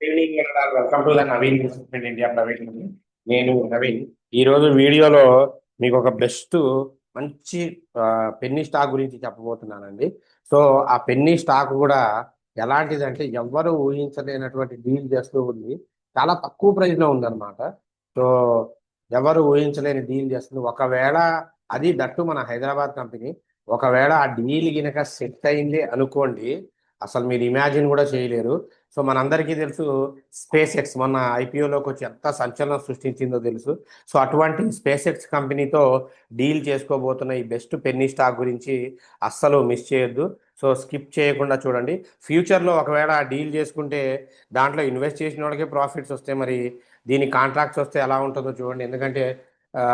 Evening welcome to the Naveen investment India private limited. నేను నవీన్. ఈ రోజు వీడియోలో మీకు ఒక బెస్ట్ మంచి పెన్నీ స్టాక్ గురించి చెప్పబోతున్నానండి. సో ఆ పెన్నీ స్టాక్ కూడా ఎలాంటిదంటే ఎవ్వరు ఊహించలేనటువంటి డీల్ చేస్తూ ఉంది. చాలా తక్కువ ప్రైస్ లో ఉందన్నమాట. సో ఎవరు ఊహించలేని డీల్ చేస్తుంది. ఒకవేళ అది దట్టు మన హైదరాబాద్ కంపెనీ, ఒకవేళ ఆ డీల్ గినక సెట్ అయింది అనుకోండి, అసలు మీరు ఇమాజిన్ కూడా చేయలేరు. సో మనందరికీ తెలుసు, స్పేస్ ఎక్స్ మొన్న ఐపీఓలోకి వచ్చి ఎంత సంచలనం సృష్టించిందో తెలుసు. సో అటువంటి స్పేస్ ఎక్స్ కంపెనీతో డీల్ చేసుకోబోతున్న ఈ బెస్ట్ పెన్నీ స్టాక్ గురించి అస్సలు మిస్ చేయొద్దు. సో స్కిప్ చేయకుండా చూడండి. ఫ్యూచర్లో ఒకవేళ ఆ డీల్ చేసుకుంటే దాంట్లో ఇన్వెస్ట్ చేసిన వాళ్ళకే ప్రాఫిట్స్ వస్తే, మరి దీని కాంట్రాక్ట్స్ వస్తే ఎలా ఉంటుందో చూడండి. ఎందుకంటే ఆ,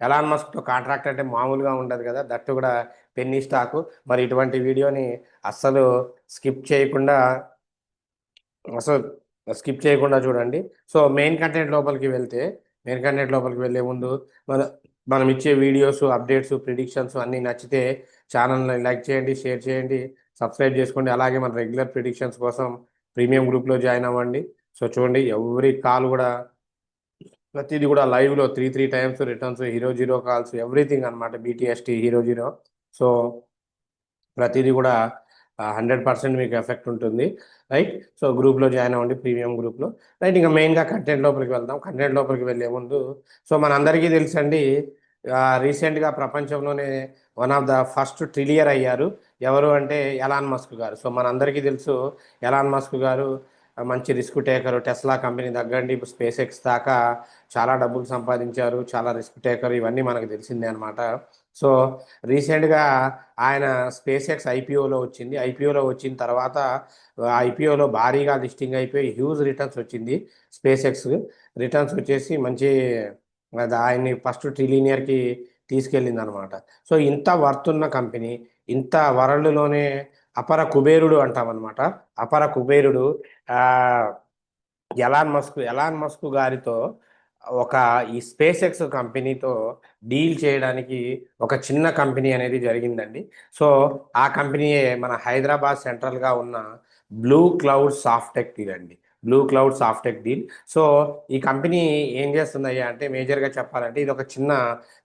ఎలాన్ మస్క్తో కాంట్రాక్ట్ అంటే మామూలుగా ఉండదు కదా, దట్టు కూడా పెన్నీ స్టాకు. మరి ఇటువంటి వీడియోని అస్సలు స్కిప్ చేయకుండా అసలు స్కిప్ చేయకుండా చూడండి. సో మెయిన్ కంటెంట్ లోపలికి వెళ్ళే ముందు మన మనం ఇచ్చే వీడియోస్, అప్డేట్స్, ప్రిడిక్షన్స్ అన్నీ నచ్చితే ఛానల్ని లైక్ చేయండి, షేర్ చేయండి, సబ్స్క్రైబ్ చేసుకోండి. అలాగే మన రెగ్యులర్ ప్రిడిక్షన్స్ కోసం ప్రీమియం గ్రూప్లో జాయిన్ అవ్వండి. సో చూడండి, ఎవ్రీ కాల్ కూడా, ప్రతిదీ కూడా లైవ్లో three three times returns, hero zero calls, everything అనమాట. BTST, hero zero. సో ప్రతిదీ కూడా 100% మీకు ఎఫెక్ట్ ఉంటుంది. రైట్. సో గ్రూప్లో జాయిన్ అవ్వండి, ప్రీమియం గ్రూప్లో. రైట్. ఇంకా మెయిన్గా కంటెంట్ లోపలికి వెళ్దాం. కంటెంట్ లోపలికి వెళ్ళే ముందు, సో మనందరికీ తెలుసండి, రీసెంట్గా ప్రపంచంలోనే వన్ ఆఫ్ ద ఫస్ట్ ట్రిలియర్ అయ్యారు. ఎవరు అంటే ఎలాన్ మస్క్ గారు. సో మనందరికీ తెలుసు, ఎలాన్ మస్క్ గారు మంచి రిస్క్ టేకరు. టెస్లా కంపెనీ దగ్గండి స్పేస్ ఎక్స్ దాకా చాలా డబ్బులు సంపాదించారు, చాలా రిస్క్ టేకర్, ఇవన్నీ మనకు తెలిసిందే అనమాట. సో రీసెంట్గా ఆయన స్పేస్ ఎక్స్ ఐపీఓలో వచ్చింది. ఐపీఓలో వచ్చిన తర్వాత ఐపీఓలో భారీగా లిస్టింగ్ అయిపోయి హ్యూజ్ రిటర్న్స్ వచ్చింది. స్పేస్ ఎక్స్ రిటర్న్స్ వచ్చేసి మంచి, అది ఆయన్ని ఫస్ట్ ట్రిలినియర్కి తీసుకెళ్ళింది అనమాట. సో ఇంత వర్త్ ఉన్న కంపెనీ, ఇంత వరల్డ్లోనే అపర కుబేరుడు అంటామన్నమాట. అపర కుబేరుడు ఆ, ఎలాన్ మస్క్ గారితో ఒక ఈ స్పేస్ ఎక్స్ కంపెనీతో డీల్ చేయడానికి ఒక చిన్న కంపెనీ అనేది జరిగిందండి. సో ఆ కంపెనీయే మన హైదరాబాద్ సెంట్రల్గా ఉన్న బ్లూ క్లౌడ్ సాఫ్టెక్ డీల్ అండి. Blue cloud Softech deal. So ఈ కంపెనీ ఏం చేస్తుందయ్యా అంటే, మేజర్గా చెప్పాలంటే ఇది ఒక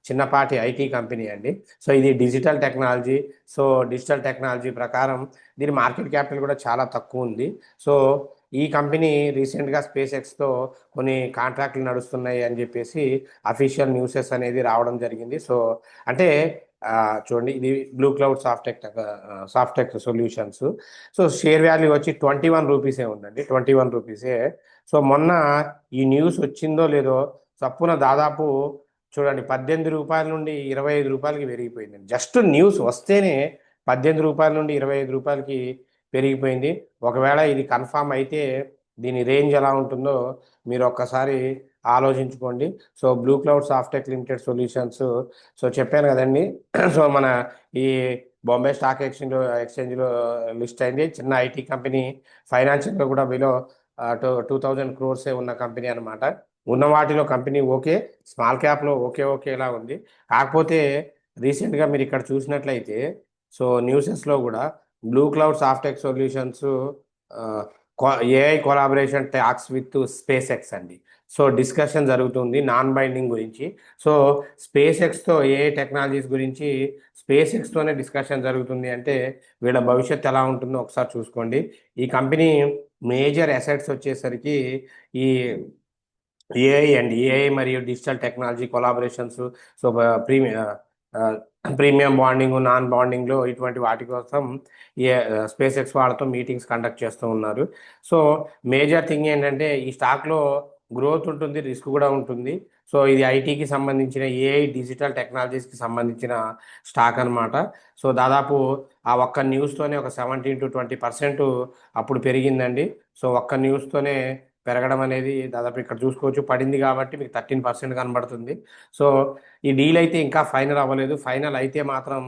చిన్నపాటి ఐటీ కంపెనీ అండి. సో ఇది digital technology. So digital technology ప్రకారం దీని మార్కెట్ క్యాపిటల్ కూడా చాలా తక్కువ ఉంది. సో ఈ కంపెనీ రీసెంట్గా స్పేస్ ఎక్స్తో కొన్ని కాంట్రాక్ట్లు నడుస్తున్నాయి అని చెప్పేసి అఫీషియల్ న్యూసెస్ అనేది రావడం జరిగింది. సో అంటే చూడండి, ఇది blue cloud Softech solutions. So share value వచ్చి 21 రూపీసే ఉందండి, 21 రూపీసే. సో మొన్న ఈ న్యూస్ వచ్చిందో లేదో, చప్పున దాదాపు చూడండి 18 రూపాయల నుండి 25 రూపాయలకి పెరిగిపోయిందండి. జస్ట్ న్యూస్ వస్తేనే 18 రూపాయల నుండి 25 రూపాయలకి పెరిగిపోయింది. ఒకవేళ ఇది కన్ఫామ్ అయితే దీని రేంజ్ ఎలా ఉంటుందో మీరు ఒక్కసారి ఆలోచించుకోండి. So blue cloud Softech limited solutions. So చెప్పాను కదండి. సో మన ఈ బాంబే స్టాక్ ఎక్స్చేంజ్లో లిస్ట్ అయింది. చిన్న ఐటీ కంపెనీ, ఫైనాన్షియల్గా కూడా బిలో 2000 క్రోర్సే ఉన్న కంపెనీ అనమాట. ఉన్న వాటిలో కంపెనీ ఓకే, స్మాల్ క్యాప్లో ఓకేలా ఉంది. కాకపోతే రీసెంట్గా మీరు ఇక్కడ చూసినట్లయితే, సో న్యూసెస్లో కూడా blue cloud Softech solutions AI collaboration talks with space X అండి. సో డిస్కషన్ జరుగుతుంది నాన్ బైండింగ్ గురించి. సో స్పేస్ ఎక్స్తో ఏఐ టెక్నాలజీస్ గురించి స్పేస్ ఎక్స్తోనే డిస్కషన్ జరుగుతుంది అంటే వీళ్ళ భవిష్యత్తు ఎలా ఉంటుందో ఒకసారి చూసుకోండి. ఈ కంపెనీ మేజర్ అసెట్స్ వచ్చేసరికి ఈ ఏఐ మరియు digital technology collaborations. So premium bonding, non బాండింగ్లో ఇటువంటి వాటి కోసం ఏ స్పేస్ ఎక్స్ వాళ్ళతో మీటింగ్స్ కండక్ట్ చేస్తూ ఉన్నారు. సో మేజర్ థింగ్ ఏంటంటే ఈ స్టాక్లో గ్రోత్ ఉంటుంది, రిస్క్ కూడా ఉంటుంది. సో ఇది ఐటీకి సంబంధించిన, ఏఐ డిజిటల్ టెక్నాలజీస్కి సంబంధించిన స్టాక్ అనమాట. సో దాదాపు ఆ ఒక్క న్యూస్తోనే ఒక 17 to 20% అప్పుడు పెరిగిందండి. సో ఒక్క న్యూస్తోనే పెరగడం అనేది దాదాపు ఇక్కడ చూసుకోవచ్చు, పడింది కాబట్టి మీకు 13% కనబడుతుంది. సో ఈ డీల్ అయితే ఇంకా ఫైనల్ అవ్వలేదు. ఫైనల్ అయితే మాత్రం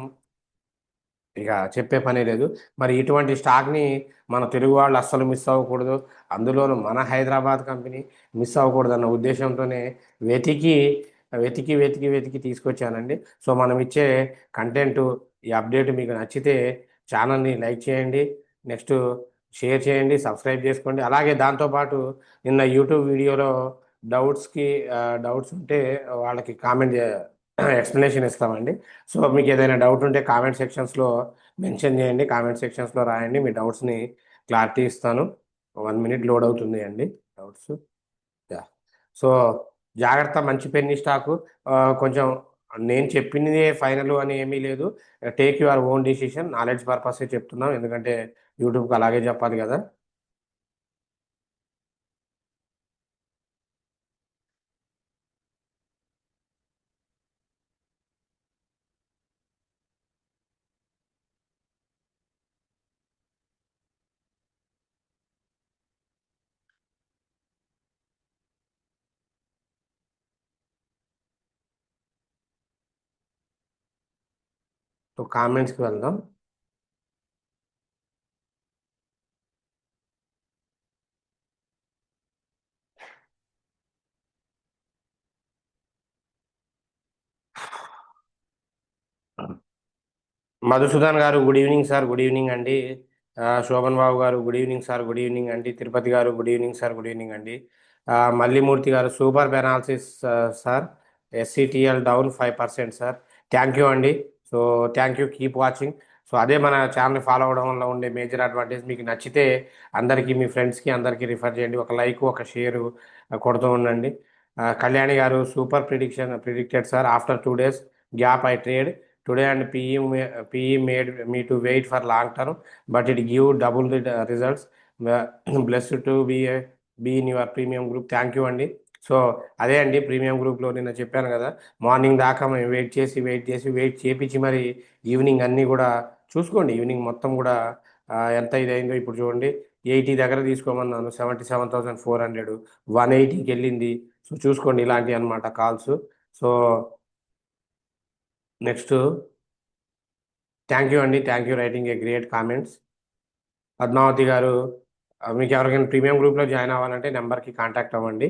ఇక చెప్పే పనే లేదు. మరి ఇటువంటి స్టాక్ని మన తెలుగు వాళ్ళు అస్సలు మిస్ అవ్వకూడదు. అందులోనూ మన హైదరాబాద్ కంపెనీ మిస్ అవ్వకూడదు అన్న ఉద్దేశంతోనే వెతికి వెతికి వెతికి వెతికి తీసుకొచ్చానండి. సో మనం ఇచ్చే కంటెంట్, ఈ అప్డేట్ మీకు నచ్చితే ఛానల్ని లైక్ చేయండి. నెక్స్ట్ షేర్ చేయండి, సబ్స్క్రైబ్ చేసుకోండి. అలాగే దాంతోపాటు నిన్న యూట్యూబ్ వీడియోలో డౌట్స్కి డౌట్స్ ఉంటే వాళ్ళకి కామెంట్ ఎక్స్ప్లెనేషన్ ఇస్తామండి. సో మీకు ఏదైనా డౌట్ ఉంటే కామెంట్ సెక్షన్స్లో మెన్షన్ చేయండి, కామెంట్ సెక్షన్స్లో రాయండి, మీ డౌట్స్ని క్లారిటీ ఇస్తాను. 1 మినిట్ లోడ్ అవుతుంది అండి డౌట్స్. యా. సో జాగ్రత్త, మంచి పెన్ని స్టాకు. కొంచెం నేను చెప్పింది ఫైనల్ అని ఏమీ లేదు. Take your own decision, knowledge పర్పసే చెప్తున్నాం, ఎందుకంటే యూట్యూబ్కి అలాగే చెప్పాలి కదా. సో కామెంట్స్కి వెళ్దాం. మధుసూదన్ గారు good evening sir, good evening అండి. శోభన్ బాబు గారు good evening sir, good evening అండి. తిరుపతి గారు good evening sir, good evening అండి. మల్లిమూర్తి గారు super analysis sir, SCTL down 5% sir. Thank you అండి. So thank you, keep watching. So అదే మన ఛానల్ ఫాలో అవడం వల్ల ఉండే మేజర్ అడ్వాంటేజ్. మీకు నచ్చితే అందరికీ, మీ ఫ్రెండ్స్కి అందరికీ రిఫర్ చేయండి. ఒక లైక్, ఒక షేరు కొడుతూ ఉండండి. కళ్యాణి గారు super predicted sir, after 2 days gap I trade today and PE made me to wait for long term, but it give double the results. Blessed to be in your premium group. Thank you అండి. So అదే అండి, premium గ్రూప్లో నిన్న చెప్పాను కదా, morning దాకా మేము wait చేపించి మరి ఈవినింగ్ అన్నీ కూడా చూసుకోండి. ఈవినింగ్ మొత్తం కూడా ఎంత ఇదైందో ఇప్పుడు చూడండి. 80 దగ్గర తీసుకోమన్నాను, 77,400, 180కి వెళ్ళింది. సో చూసుకోండి, ఇలాంటివి అనమాట calls. So next, thank you అండి, thank you writing a great comments. Padmavathi గారు, మీకు ఎవరికైనా ప్రీమియం గ్రూప్లో జాయిన్ అవ్వాలంటే నెంబర్కి కాంటాక్ట్ అవ్వండి.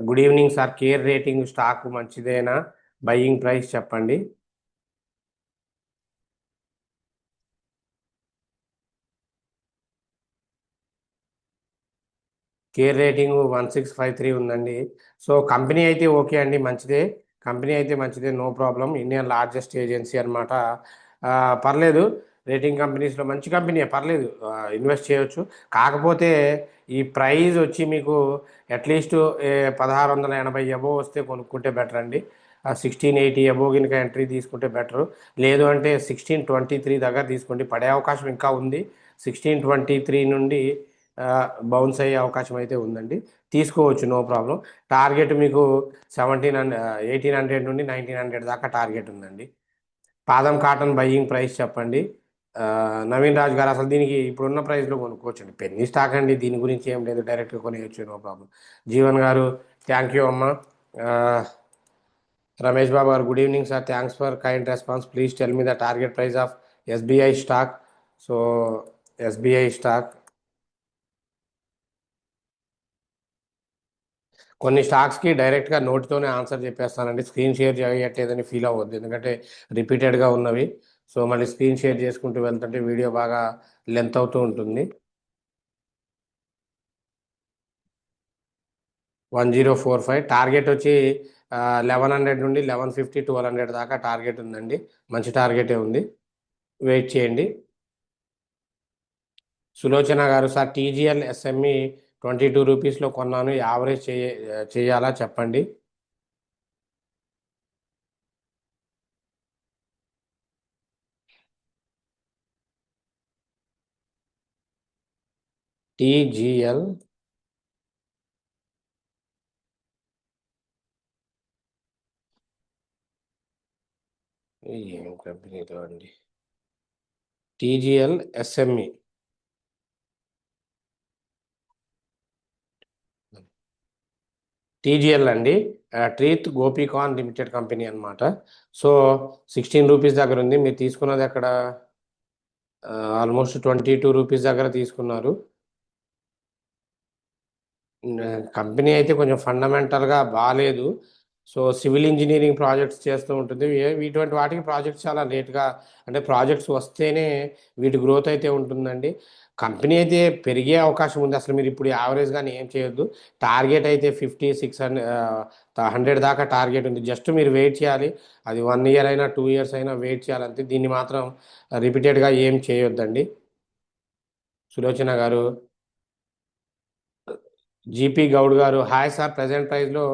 Good evening sir, care rating stock మంచిదేనా, బయింగ్ ప్రైస్ చెప్పండి. కేర్ రేటింగ్ 1653 ఉందండి. సో కంపెనీ అయితే ఓకే అండి, మంచిదే. కంపెనీ అయితే మంచిదే, no problem. Indian largest agency అనమాట. పర్లేదు, రేటింగ్ కంపెనీస్లో మంచి కంపెనీ, పర్లేదు, ఇన్వెస్ట్ చేయొచ్చు. కాకపోతే ఈ ప్రైస్ వచ్చి మీకు అట్లీస్ట్ 1680 అబోవ్ వస్తే కొనుక్కుంటే బెటర్ అండి. 1680 అబోవ్ కనుక ఎంట్రీ తీసుకుంటే బెటర్. లేదు అంటే 1623 దగ్గర తీసుకోండి, పడే అవకాశం ఇంకా ఉంది. 1623 నుండి బౌన్స్ అయ్యే అవకాశం అయితే ఉందండి, తీసుకోవచ్చు, నో ప్రాబ్లం. టార్గెట్ మీకు 1800 నుండి 1900 దాకా టార్గెట్ ఉందండి. పాదం కాటన్ బయ్యింగ్ ప్రైస్ చెప్పండి. నవీన్ రాజు గారు, అసలు దీనికి ఇప్పుడున్న ప్రైస్లో కొనుక్కోవచ్చండి, పెన్నీ స్టాక్ అండి, దీని గురించి ఏం లేదు, డైరెక్ట్గా కొనేయచ్చు, నో ప్రాబ్లం. జీవన్ గారు థ్యాంక్ యూ అమ్మ. రమేష్ బాబు గారు good evening sir, thanks for kind response, please tell me the target price of SBI stock. So SBI stock, కొన్ని స్టాక్స్కి డైరెక్ట్గా నోటితోనే ఆన్సర్ చెప్పేస్తానండి, స్క్రీన్ షేర్ చేయట్లేదని ఫీల్ అవ్వద్దు, ఎందుకంటే రిపీటెడ్గా ఉన్నవి. సో మళ్ళీ స్క్రీన్ షేర్ చేసుకుంటూ వెళ్తుంటే వీడియో బాగా లెంత్ అవుతూ ఉంటుంది. 1045 టార్గెట్ వచ్చి 1100 నుండి 1150, 1200 దాకా టార్గెట్ ఉందండి, మంచి టార్గెటే ఉంది, వెయిట్ చేయండి. సులోచన గారు, సార్ టీజీఎల్ ఎస్ఎంఈ 22 రూపీస్లో కొన్నాను, యావరేజ్ చేయాలా చెప్పండి. టీజీఎల్ ఏం కంపెనీలో అండి, టీజీఎల్ ఎస్ఎంఈ టీజీఎల్ అండి, ట్రీత్ గోపీకాన్ లిమిటెడ్ కంపెనీ అనమాట. సో 16 రూపీస్ దగ్గర ఉంది, మీరు తీసుకున్నది అక్కడ ఆల్మోస్ట్ 22 రూపీస్ దగ్గర తీసుకున్నారు. కంపెనీ అయితే కొంచెం ఫండమెంటల్గా బాగాలేదు. సో సివిల్ ఇంజనీరింగ్ ప్రాజెక్ట్స్ చేస్తూ ఉంటుంది, ఇటువంటి వాటికి ప్రాజెక్ట్స్ చాలా లేట్గా, అంటే ప్రాజెక్ట్స్ వస్తేనే వీటి గ్రోత్ అయితే ఉంటుందండి. కంపెనీ అయితే పెరిగే అవకాశం ఉంది. అసలు మీరు ఇప్పుడు యావరేజ్ గానీ ఏం చేయొద్దు. టార్గెట్ అయితే 50, 600 దాకా టార్గెట్ ఉంది. జస్ట్ మీరు వెయిట్ చేయాలి. అది 1 ఇయర్ అయినా 2 ఇయర్స్ అయినా వెయిట్ చేయాలంతే. దీన్ని మాత్రం రిపీటెడ్గా ఏం చేయొద్దండి. సులోచన గారు, జీపీ గౌడ్ గారు, హాయ్ సార్, ప్రజెంట్ ప్రైస్లో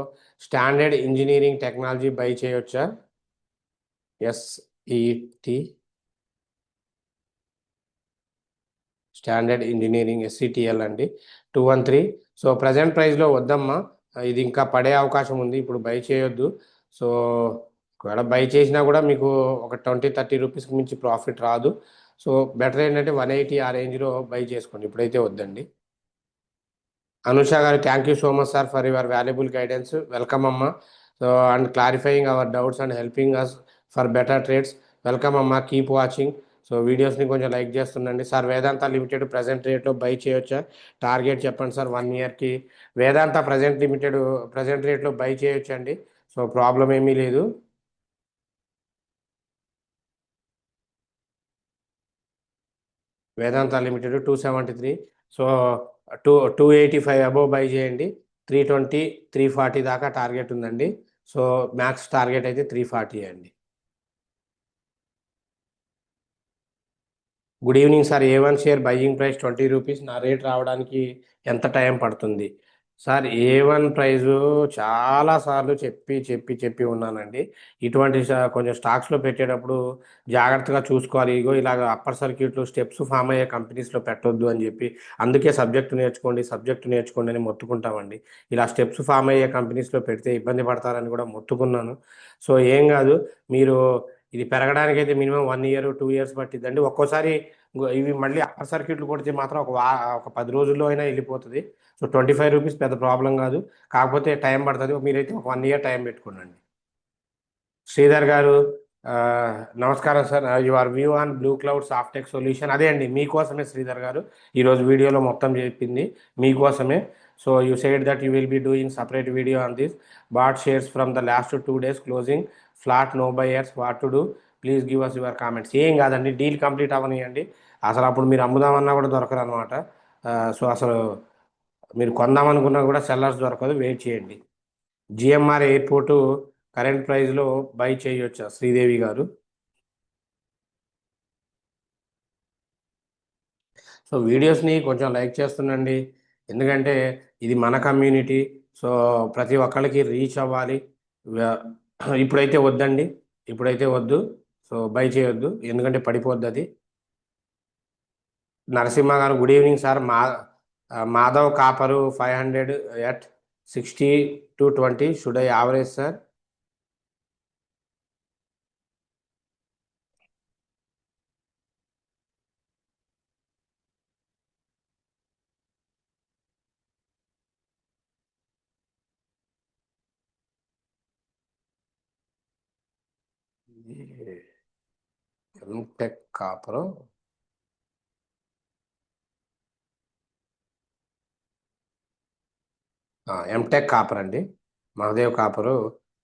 స్టాండర్డ్ ఇంజనీరింగ్ టెక్నాలజీ బై చేయొచ్చా? ఎస్ఈటి స్టాండర్డ్ ఇంజనీరింగ్ ఎస్సిటిఎల్ అండి, 213. సో ప్రజెంట్ ప్రైస్లో వద్దమ్మా, ఇది ఇంకా పడే అవకాశం ఉంది, ఇప్పుడు బై చేయొద్దు. సో ఒకవేళ బై చేసినా కూడా మీకు ఒక 20-30 రూపీస్కి మించి ప్రాఫిట్ రాదు. సో బెటర్ ఏంటంటే 180 ఆ రేంజ్లో బై చేసుకోండి, ఇప్పుడైతే వద్దండి. అనుష గారు, thank you so much sir for your valuable guidance. Welcome అమ్మ. So and clarifying our doubts and helping us for better trades. Welcome అమ్మ, కీప్ వాచింగ్. సో వీడియోస్ని కొంచెం లైక్ చేస్తుండండి. సార్ వేదాంత లిమిటెడ్ ప్రజెంట్ రేట్లో బై చేయొచ్చా? టార్గెట్ చెప్పండి sir 1 ఇయర్కి. Vedanta present రేట్లో బై చేయొచ్చండి. సో ప్రాబ్లం ఏమీ లేదు. Vedanta limited 273. So 285 above buy చేయండి. 320, 340 దాకా టార్గెట్ ఉందండి. సో మ్యాక్స్ టార్గెట్ అయితే 340 అండి. Good evening sir, A1 share buying price 20 rupees, నా రేట్ రావడానికి ఎంత టైం పడుతుంది? సార్ A1 ప్రైజు చాలా సార్లు చెప్పి చెప్పి చెప్పి ఉన్నానండి. ఇటువంటి కొంచెం స్టాక్స్లో పెట్టేటప్పుడు జాగ్రత్తగా చూసుకోవాలి. ఇగో ఇలాగ అప్పర్ సర్క్యూట్లు స్టెప్స్ ఫామ్ అయ్యే కంపెనీస్లో పెట్టొద్దు అని చెప్పి, అందుకే సబ్జెక్టు నేర్చుకోండి అని మొత్తుకుంటామండి. ఇలా స్టెప్స్ ఫామ్ అయ్యే కంపెనీస్లో పెడితే ఇబ్బంది పడతారని కూడా మొత్తుకున్నాను. సో ఏం కాదు, మీరు ఇది పెరగడానికైతే మినిమం 1 ఇయర్ 2 ఇయర్స్ పట్టిద్దండి. ఒక్కోసారి ఇవి మళ్ళీ అప్పర్ సర్క్యూట్లు కొడితే మాత్రం ఒక 10 రోజుల్లో అయినా వెళ్ళిపోతుంది. సో 25 రూపీస్ పెద్ద ప్రాబ్లం కాదు. కాకపోతే టైం పడుతుంది. మీరైతే ఒక 1 ఇయర్ టైం పెట్టుకోండి. శ్రీధర్ గారు, ఆ, నమస్కారం sir. Your view on blue cloud Softech solution, అదే అండి మీకోసమే శ్రీధర్ గారు. ఈరోజు వీడియోలో మొత్తం చెప్పింది మీకోసమే. So you said that you will be doing separate video on this. Bought shares from the last 2 days closing, flat no buyers, what to do, please give us your comments. ఏం కాదండి, డీల్ కంప్లీట్ అవ్వనియండి. అసలు అప్పుడు మీరు అమ్ముదామన్నా కూడా దొరకరు అనమాట. So అసలు మీరు కొందామనుకున్నా కూడా సెల్లర్స్ దొరకదు, వెయిట్ చేయండి. జిఎంఆర్ ఎయిర్పోర్టు కరెంట్ ప్రైస్లో బై చేయొచ్చా శ్రీదేవి గారు? సో వీడియోస్ని కొంచెం లైక్ చేస్తుండండి, ఎందుకంటే ఇది మన కమ్యూనిటీ. సో ప్రతి ఒక్కరికి రీచ్ అవ్వాలి. వ్య- ఇప్పుడైతే వద్దండి, ఇప్పుడైతే వద్దు. సో బై చేయొద్దు, ఎందుకంటే పడిపోద్ది అది. నరసింహ గారు, good evening sir. Madhav copper 500 at 60-20 should I average sir? ఎంటెక్ కాపరు, ఎంటెక్ కాపర్ అండి, మహదేవ్ కాపరు,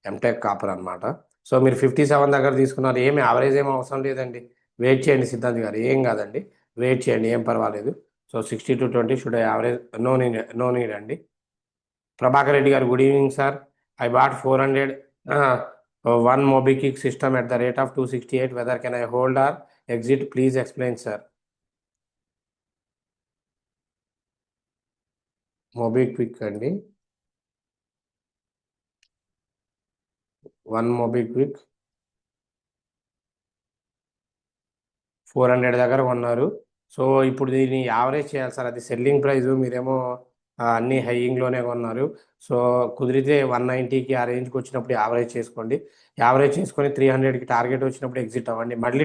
ఎంటెక్ కాపర్ అనమాట. సో మీరు 57 దగ్గర తీసుకున్నారు, ఏమి యావరేజ్ ఏం అవసరం లేదండి. వెయిట్ చేయండి సిద్ధాంత్ గారు, ఏం కాదండి, వెయిట్ చేయండి, ఏం పర్వాలేదు. So 60-20 should average, no need అండి. ప్రభాకర్ రెడ్డి గారు, good evening sir. I bought 400 one MobiKwik system at the rate of 268, whether can I hold or exit, please explain sir. MobiKwik అండి, వన్ మోబిక్విక్ 400 దగ్గర కొన్నారు. సో ఇప్పుడు దీన్ని యావరేజ్ చేయాలి sir, అది selling price, మీరేమో అన్ని హైయింగ్లోనే కొన్నారు. సో కుదిరితే 190కి ఆ రేంజ్కి వచ్చినప్పుడు యావరేజ్ చేసుకోండి. యావరేజ్ చేసుకొని 300కి టార్గెట్ వచ్చినప్పుడు ఎగ్జిట్ అవ్వండి. మళ్ళీ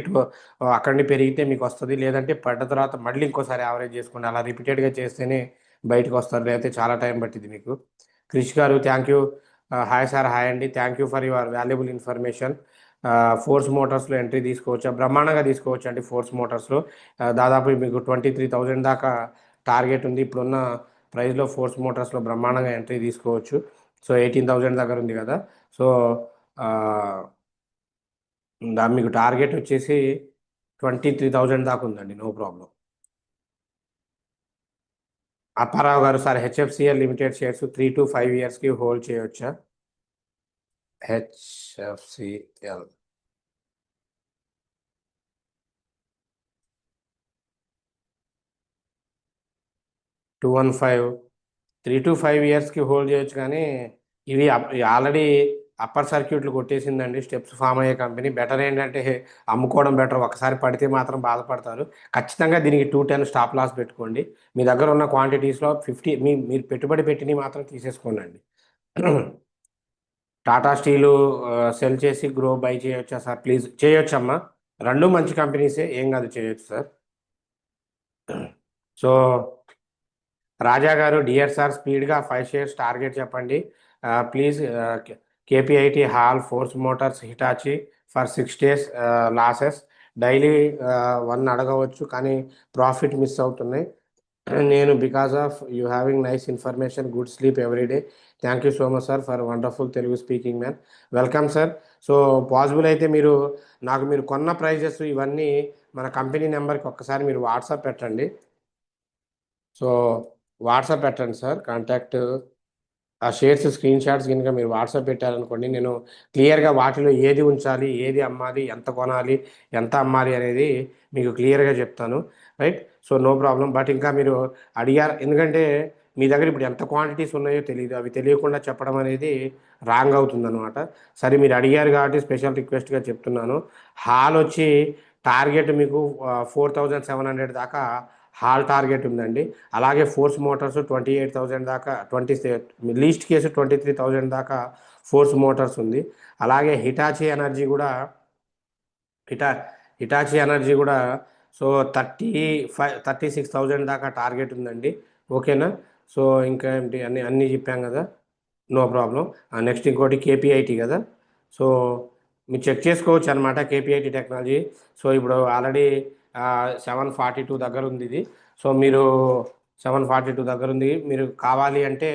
అక్కడిని పెరిగితే మీకు వస్తుంది, లేదంటే పడ్డ తర్వాత మళ్ళీ ఇంకోసారి యావరేజ్ చేసుకోండి. అలా రిపీటెడ్గా చేస్తేనే బయటకు వస్తారు, లేకపోతే చాలా టైం పట్టింది మీకు. క్రిష్ గారు, thank you. Hi sir, hi అండి, thank you for your valuable information. Force మోటార్స్లో ఎంట్రీ తీసుకోవచ్చా? బ్రహ్మాండంగా తీసుకోవచ్చు అండి. ఫోర్స్ మోటార్స్లో దాదాపు మీకు 23,000 దాకా టార్గెట్ ఉంది. ఇప్పుడున్న ప్రైస్లో ఫోర్స్ మోటార్స్లో బ్రహ్మాండంగా ఎంట్రీ తీసుకోవచ్చు. సో 18,000 దగ్గర ఉంది కదా. సో మీకు టార్గెట్ వచ్చేసి 23,000 దాకా ఉందండి, నో ప్రాబ్లం. అప్పారావు గారు sir, HFCL limited shares 3 to 5 years hold చేయొచ్చా? హెచ్ఎఫ్సిఎల్ 215 3 to 5 years హోల్డ్ చేయొచ్చు, కానీ ఇవి ఆల్రెడీ అప్పర్ సర్క్యూట్లు కొట్టేసిందండి. స్టెప్స్ ఫామ్ అయ్యే కంపెనీ. బెటర్ ఏంటంటే అమ్ముకోవడం బెటర్. ఒకసారి పడితే మాత్రం బాధపడతారు. ఖచ్చితంగా దీనికి 210 స్టాప్ లాస్ పెట్టుకోండి. మీ దగ్గర ఉన్న క్వాంటిటీస్లో 50 మీరు పెట్టుబడి పెట్టినవి మాత్రం తీసేసుకోండి. టాటా స్టీలు సెల్ చేసి గ్రో బై చేయొచ్చా సార్? ప్లీజ్ చేయొచ్చమ్మా. రెండు మంచి కంపెనీసే, ఏం కాదు, చేయొచ్చు సార్. సో రాజా గారు, డియర్ సార్, స్పీడ్గా 5 shares టార్గెట్ చెప్పండి please. KPIT hall, force Motors, Hitachi for 6 days losses. Daily 1 అడగవచ్చు, కానీ ప్రాఫిట్ మిస్ అవుతున్నాయి. నేను because of you having nice information, good sleep every day. Thank you so much sir for wonderful Telugu speaking man. Welcome sir. So possible అయితే మీరు కొన్న prices ఇవన్నీ మన company నెంబర్కి ఒక్కసారి మీరు వాట్సాప్ పెట్టండి. సో వాట్సాప్ పెట్టండి సార్. కాంటాక్ట్ ఆ షేర్స్ స్క్రీన్ షాట్స్ కనుక మీరు వాట్సాప్ పెట్టారనుకోండి, నేను క్లియర్గా వాటిలో ఏది ఉంచాలి, ఏది అమ్మాలి, ఎంత కొనాలి, ఎంత అమ్మాలి అనేది మీకు క్లియర్గా చెప్తాను. Right. So no problem. But ఇంకా మీరు అడిగారు, ఎందుకంటే మీ దగ్గర ఇప్పుడు ఎంత క్వాంటిటీస్ ఉన్నాయో తెలియదు. అవి తెలియకుండా చెప్పడం అనేది రాంగ్ అవుతుందన్నమాట. సరే, మీరు అడిగారు కాబట్టి స్పెషల్ రిక్వెస్ట్గా చెప్తున్నాను. హాల్ వచ్చి టార్గెట్ మీకు 4700 దాకా హాల్ టార్గెట్ ఉందండి. అలాగే ఫోర్స్ మోటార్స్ 28,000 దాకా, లీస్ట్ కేసు 23,000 దాకా ఫోర్స్ మోటార్స్ ఉంది. అలాగే హిటా హిటాచి ఎనర్జీ కూడా సో 36,000 దాకా టార్గెట్ ఉందండి. ఓకేనా? సో ఇంకా ఏంటి, అన్నీ చెప్పాం కదా, నో ప్రాబ్లం. నెక్స్ట్ ఇంకోటి కేపీఐటీ కదా. సో మీరు చెక్ చేసుకోవచ్చు అనమాట, కేపీఐటీ టెక్నాలజీ. సో ఇప్పుడు ఆల్రెడీ 742 దగ్గర ఉంది ఇది. సో మీరు 742 దగ్గర ఉంది. మీరు కావాలి అంటే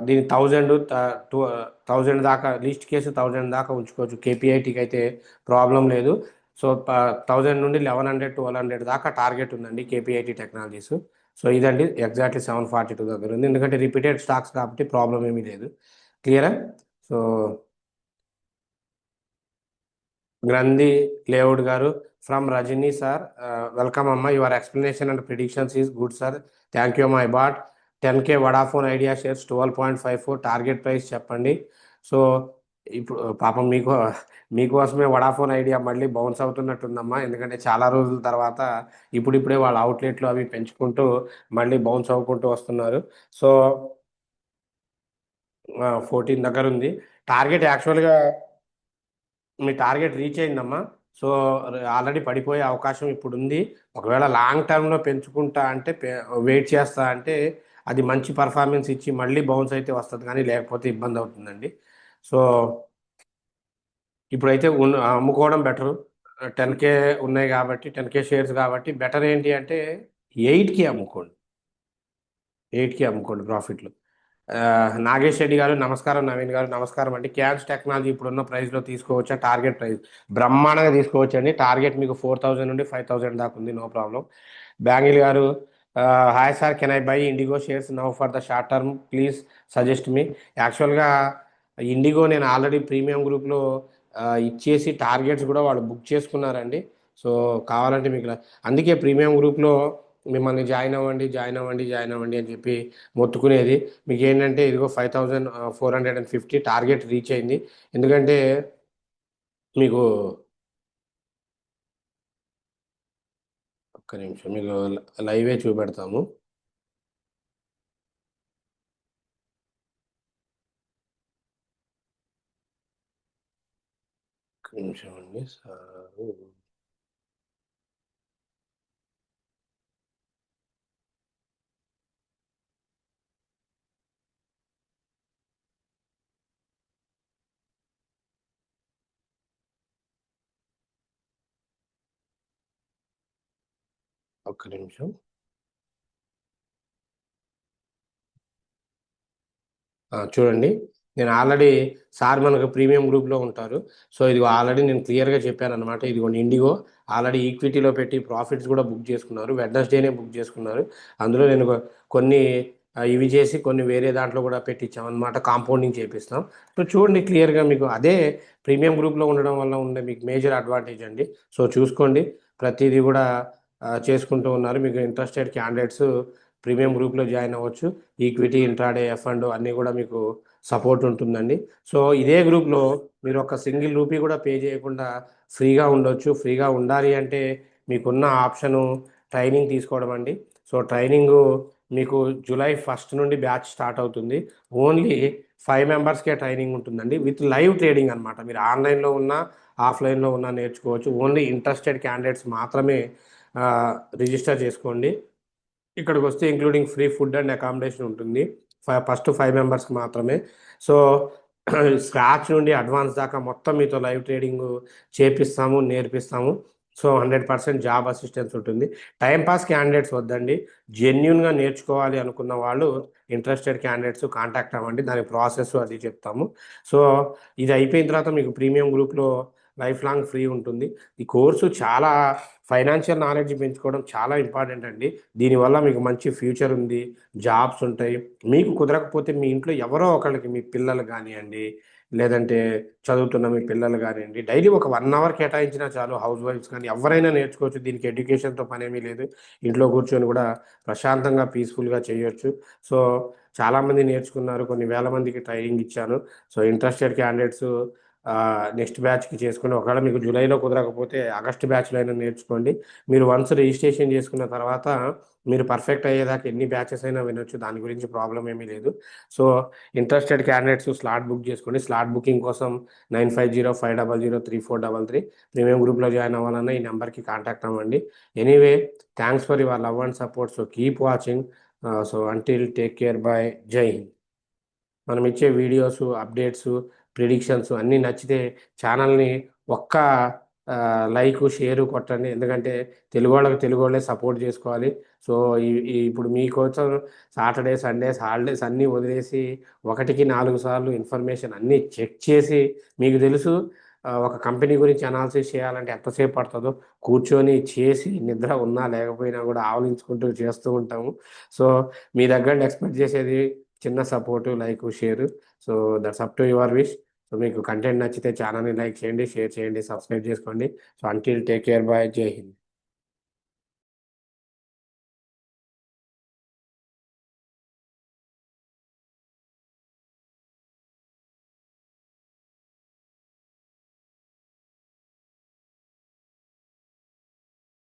దీని 1000 దాకా, లీస్ట్ కేసు 1000 దాకా ఉంచుకోవచ్చు. కేపీఐటీకి అయితే ప్రాబ్లం లేదు. సో 1000 నుండి 1100 1200 దాకా టార్గెట్ ఉందండి కేపీఐటీ టెక్నాలజీస్. సో ఇదండి ఎగ్జాక్ట్లీ 742 దగ్గర ఉంది. ఎందుకంటే రిపీటెడ్ స్టాక్స్ కాబట్టి ప్రాబ్లం ఏమీ లేదు. క్లియరా? సో గ్రంథి లేఅవుట్ గారు, ఫ్రమ్ రజనీ సార్, వెల్కమ్ అమ్మా. Your explanation and predictions is good sir. Thank you అమ్మా. I bought 10K Vodafone Idea shares 12.54 target price చెప్పండి. సో ఇప్పుడు పాపం మీకోసమే వడాఫోన్ ఐడియా మళ్ళీ బౌన్స్ అవుతున్నట్టుందమ్మా. ఎందుకంటే చాలా రోజుల తర్వాత ఇప్పుడిప్పుడే వాళ్ళ అవుట్లెట్లు అవి పెంచుకుంటూ మళ్ళీ బౌన్స్ అవ్వుకుంటూ వస్తున్నారు. సో 14 దగ్గర ఉంది టార్గెట్. యాక్చువల్గా మీ టార్గెట్ రీచ్ అయిందమ్మా. సో ఆల్రెడీ పడిపోయే అవకాశం ఇప్పుడు ఉంది. ఒకవేళ లాంగ్ టర్మ్లో పెంచుకుంటా అంటే, వెయిట్ చేస్తా అంటే, అది మంచి పర్ఫార్మెన్స్ ఇచ్చి మళ్ళీ బౌన్స్ అయితే వస్తుంది, కానీ లేకపోతే ఇబ్బంది అవుతుందండి. సో ఇప్పుడైతే అమ్ముకోవడం బెటరు. 10K ఉన్నాయి కాబట్టి, 10K షేర్స్ కాబట్టి బెటర్ ఏంటి అంటే 8కి అమ్ముకోండి. 8కి అమ్ముకోండి ప్రాఫిట్లు. నాగేష్ రెడ్డి గారు నమస్కారం. నవీన్ గారు నమస్కారం అండి. క్యాన్స్ టెక్నాలజీ ఇప్పుడున్న ప్రైస్లో తీసుకోవచ్చా? టార్గెట్ ప్రైస్ బ్రహ్మాండంగా తీసుకోవచ్చండి. టార్గెట్ మీకు 4000 నుండి 5000 దాకా ఉంది, నో ప్రాబ్లం. బ్యాంగిల్ గారు, hi sir, can I buy IndiGo shares now for the short term please suggest me. యాక్చువల్గా ఇండిగో నేను ఆల్రెడీ ప్రీమియం గ్రూప్లో ఇచ్చేసి టార్గెట్స్ కూడా వాళ్ళు బుక్ చేసుకున్నారండి. సో కావాలంటే మీకు అందుకే ప్రీమియం గ్రూప్లో మిమ్మల్ని జాయిన్ అవ్వండి అని చెప్పి మొత్తుకునేది. మీకు ఏంటంటే ఇదిగో 5450 టార్గెట్ రీచ్ అయింది. ఎందుకంటే మీకు ఒక్క నిమిషం, మీకు లైవే చూపెడతాము. ఒక్క నిమిషం అండి సార్. ఒక్క నిమిషం. చూడండి, నేను ఆల్రెడీ సార్ మనకు ప్రీమియం గ్రూప్లో ఉంటారు. సో ఇది ఆల్రెడీ నేను క్లియర్గా చెప్పాను అనమాట. ఇదిగోండి ఇండిగో ఆల్రెడీ ఈక్విటీలో పెట్టి ప్రాఫిట్స్ కూడా బుక్ చేసుకున్నారు. వెడ్నెస్డేనే బుక్ చేసుకున్నారు. అందులో నేను కొన్ని ఇవి చేసి కొన్ని వేరే దాంట్లో కూడా పెట్టించామన్నమాట. కాంపౌండింగ్ చేపిస్తాం. సో చూడండి క్లియర్గా మీకు అదే ప్రీమియం గ్రూప్లో ఉండడం వల్ల ఉండే మీకు మేజర్ అడ్వాంటేజ్ అండి. సో చూసుకోండి ప్రతిదీ కూడా చేసుకుంటూ ఉన్నారు. మీకు ఇంట్రెస్టెడ్ క్యాండిడేట్స్ ప్రీమియం గ్రూప్లో జాయిన్ అవ్వచ్చు. ఈక్విటీ, ఇంట్రాడే, ఎఫ్ అండ్ అన్నీ కూడా మీకు సపోర్ట్ ఉంటుందండి. సో ఇదే గ్రూప్లో మీరు ఒక సింగిల్ రూపీ కూడా పే చేయకుండా ఫ్రీగా ఉండొచ్చు. ఫ్రీగా ఉండాలి అంటే మీకున్న ఆప్షను ట్రైనింగ్ తీసుకోవడం అండి. సో ట్రైనింగు మీకు జూలై 1 నుండి బ్యాచ్ స్టార్ట్ అవుతుంది. ఓన్లీ 5 మెంబర్స్కే ట్రైనింగ్ ఉంటుందండి. విత్ లైవ్ ట్రేడింగ్ అనమాట. మీరు ఆన్లైన్లో ఉన్నా ఆఫ్లైన్లో ఉన్నా నేర్చుకోవచ్చు. ఓన్లీ ఇంట్రెస్టెడ్ క్యాండిడేట్స్ మాత్రమే రిజిస్టర్ చేసుకోండి. ఇక్కడికి వస్తే including free food and accommodation ఉంటుంది. ఫస్ట్ 5 మెంబర్స్కి మాత్రమే. సో స్క్రాచ్ నుండి అడ్వాన్స్ దాకా మొత్తం మీతో లైవ్ ట్రేడింగ్ చేపిస్తాము, నేర్పిస్తాము. సో 100% జాబ్ అసిస్టెన్స్ ఉంటుంది. టైంపాస్ క్యాండిడేట్స్ వద్దండి. జెన్యున్గా నేర్చుకోవాలి అనుకున్న వాళ్ళు ఇంట్రెస్టెడ్ క్యాండిడేట్స్ కాంటాక్ట్ అవ్వండి. దాని ప్రాసెస్ అది చెప్తాము. సో ఇది అయిపోయిన తర్వాత మీకు ప్రీమియం గ్రూప్లో లైఫ్ లాంగ్ ఫ్రీ ఉంటుంది. ఈ కోర్సు చాలా ఫైనాన్షియల్ నాలెడ్జ్ పెంచుకోవడం చాలా ఇంపార్టెంట్ అండి. దీనివల్ల మీకు మంచి ఫ్యూచర్ ఉంది, జాబ్స్ ఉంటాయి. మీకు కుదరకపోతే మీ ఇంట్లో ఎవరో ఒకళ్ళకి మీ పిల్లలు కానివ్వండి, లేదంటే చదువుతున్న మీ పిల్లలు కానివ్వండి, డైలీ ఒక 1 అవర్ కేటాయించినా చాలు. హౌస్ వైఫ్స్ కానీ ఎవరైనా నేర్చుకోవచ్చు. దీనికి ఎడ్యుకేషన్తో పనేమీ లేదు. ఇంట్లో కూర్చొని కూడా ప్రశాంతంగా పీస్ఫుల్గా చేయొచ్చు. సో చాలామంది నేర్చుకున్నారు. కొన్ని వేల మందికి ట్రైనింగ్ ఇచ్చాను. సో ఇంట్రెస్టెడ్ క్యాండిడేట్స్ నెక్స్ట్ బ్యాచ్కి చేసుకోండి. ఒకవేళ మీకు జూలైలో కుదరకపోతే ఆగస్ట్ బ్యాచ్లో అయినా నేర్చుకోండి. మీరు వన్స్ రిజిస్ట్రేషన్ చేసుకున్న తర్వాత మీరు పర్ఫెక్ట్ అయ్యేదాకా ఎన్ని బ్యాచెస్ అయినా వినొచ్చు. దాని గురించి ప్రాబ్లం ఏమీ లేదు. So interested candidates slot book చేసుకోండి. స్లాట్ బుకింగ్ కోసం 9505003433 ప్రీమియం గ్రూప్లో జాయిన్ అవ్వాలన్నా ఈ నెంబర్కి కాంటాక్ట్ అవ్వండి. Anyway thanks for your love and support. So keep watching. So until take care, bye, Jai Hind. మనం ఇచ్చే వీడియోస్, అప్డేట్స్, ప్రిడిక్షన్స్ అన్నీ నచ్చితే ఛానల్ని ఒక్క లైక్, షేరు కొట్టండి. ఎందుకంటే తెలుగు వాళ్ళకి తెలుగు వాళ్ళే సపోర్ట్ చేసుకోవాలి. సో ఇప్పుడు మీకోసం సాటర్డే, సండేస్, హాలిడేస్ అన్నీ వదిలేసి 1కి 4 సార్లు ఇన్ఫర్మేషన్ అన్నీ చెక్ చేసి మీకు తెలుసు ఒక కంపెనీ గురించి అనాలిసిస్ చేయాలంటే ఎంతసేపు పడుతుందో. కూర్చొని చేసి నిద్ర ఉన్నా లేకపోయినా కూడా ఆవలించుకుంటూ చేస్తూ ఉంటాము. సో మీ దగ్గర ఎక్స్పెక్ట్ చేసేది చిన్న support, like, share. So that's up to your wish. So మీకు కంటెంట్ నచ్చితే ఛానల్ని లైక్ చేయండి, షేర్ చేయండి, సబ్స్క్రైబ్ చేసుకోండి. So until take care, bye, Jai Hind.